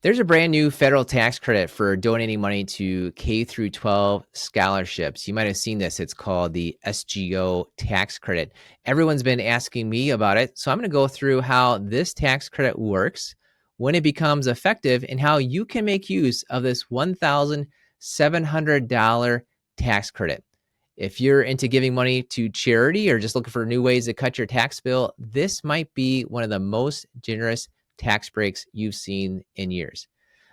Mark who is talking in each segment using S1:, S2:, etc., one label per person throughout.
S1: There's a brand new federal tax credit for donating money to K through 12 scholarships. You might have seen this. It's called the SGO Tax Credit. Everyone's been asking me about it, so I'm going to go through how this tax credit works, when it becomes effective, and how you can make use of this $1,700 tax credit. If you're into giving money to charity or just looking for new ways to cut your tax bill, this might be one of the most generous tax breaks you've seen in years.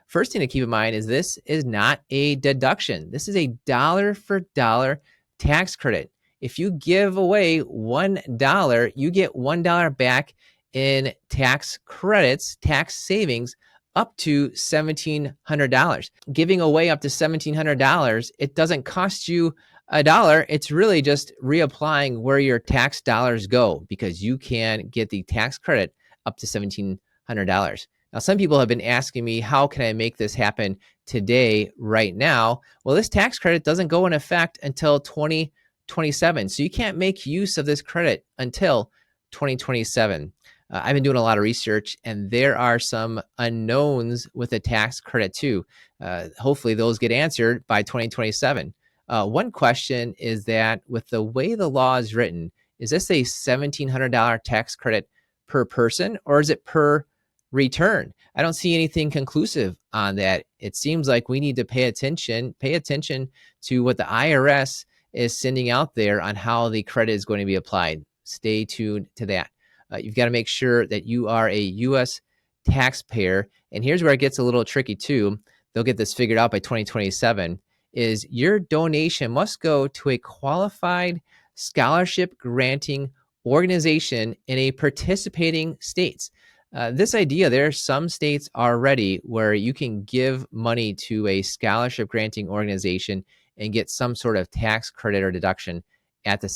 S1: First thing to keep in mind is this is not a deduction. This is a dollar for dollar tax credit. If you give away $1, you get $1 back in tax credits, tax savings, up to $1,700. Giving away up to $1,700, it doesn't cost you $1. It's really just reapplying where your tax dollars go, because you can get the tax credit up to $1,700. Now, some people have been asking me, how can I make this happen today, right now? Well, this tax credit doesn't go in effect until 2027. So you can't make use of this credit until 2027. I've been doing a lot of research, and there are some unknowns with the tax credit too. Hopefully those get answered by 2027. One question is that with the way the law is written, is this a $1,700 tax credit per person, or is it per return? I don't see anything conclusive on that. It seems like we need to pay attention to what the IRS is sending out there on how the credit is going to be applied. Stay tuned to that. You've got to make sure that you are a U.S. taxpayer. And here's where it gets a little tricky too. They'll get this figured out by 2027, is your donation must go to a qualified scholarship granting organization in a participating states. This idea, there are some states already where you can give money to a scholarship granting organization and get some sort of tax credit or deduction at the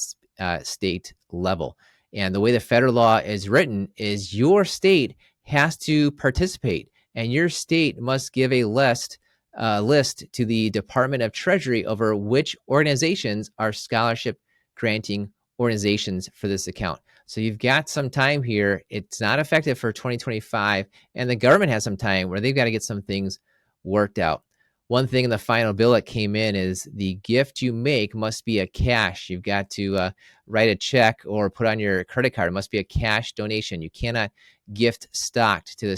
S1: state level. And the way the federal law is written is your state has to participate, and your state must give a list to the Department of Treasury over which organizations are scholarship granting organizations for this account. So you've got some time here. It's not effective for 2025, and the government has some time where they've got to get some things worked out. One thing in the final bill that came in is the gift you make must be a cash. You've got to write a check or put on your credit card. It must be a cash donation. You cannot gift stock to the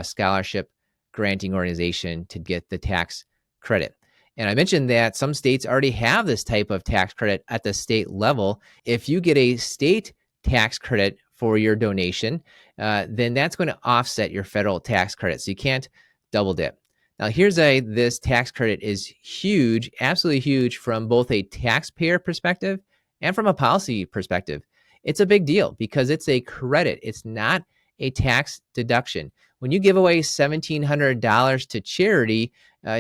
S1: scholarship granting organization to get the tax credit. And I mentioned that some states already have this type of tax credit at the state level. If you get a state tax credit for your donation, then that's going to offset your federal tax credit. So you can't double dip. Now, this tax credit is huge, absolutely huge, from both a taxpayer perspective and from a policy perspective. It's a big deal because it's a credit. It's not a tax deduction. When you give away $1,700 to charity,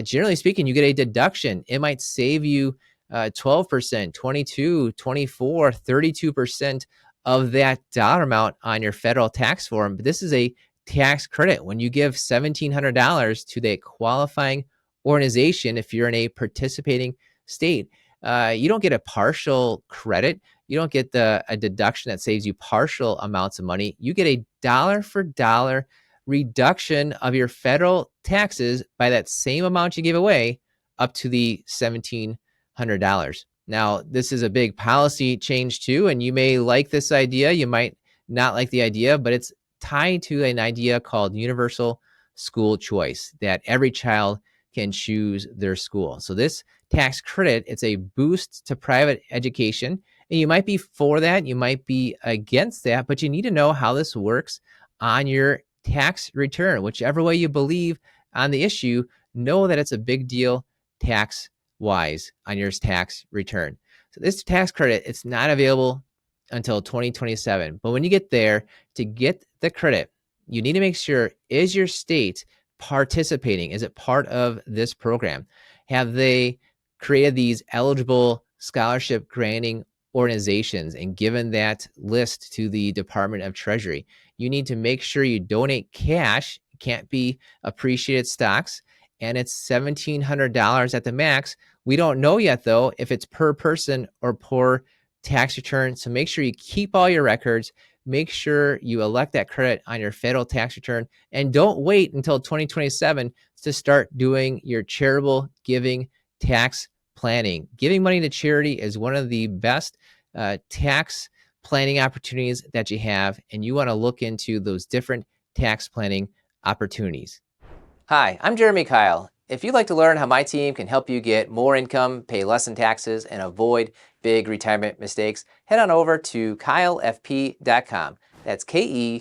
S1: generally speaking, you get a deduction. It might save you 12%, 22, 24, 32% of that dollar amount on your federal tax form. But this is a tax credit. When you give $1,700 to the qualifying organization, if you're in a participating state, you don't get a partial credit. You don't get a deduction that saves you partial amounts of money. You get a dollar for dollar reduction of your federal taxes by that same amount you gave away up to the $1,700. Now, this is a big policy change too, and you may like this idea. You might not like the idea, but it's tied to an idea called universal school choice, that every child can choose their school. So this tax credit, it's a boost to private education. And you might be for that, you might be against that, but you need to know how this works on your tax return. Whichever way you believe on the issue, know that it's a big deal tax-wise on your tax return. So this tax credit, it's not available until 2027. But when you get there, to get the credit, you need to make sure, is your state participating? Is it part of this program? Have they created these eligible scholarship granting organizations and given that list to the Department of Treasury? You need to make sure you donate cash. It can't be appreciated stocks, and it's $1,700 at the max. We don't know yet, though, if it's per person or per tax return. So make sure you keep all your records. make sure you elect that credit on your federal tax return, and don't wait until 2027 to start doing your charitable giving tax planning. Giving money to charity is one of the best tax planning opportunities that you have, and you want to look into those different tax planning opportunities. Hi, I'm Jeremy Keil. If you'd like to learn how my team can help you get more income, pay less in taxes, and avoid big retirement mistakes, head on over to keilfp.com. That's KEILFP.com.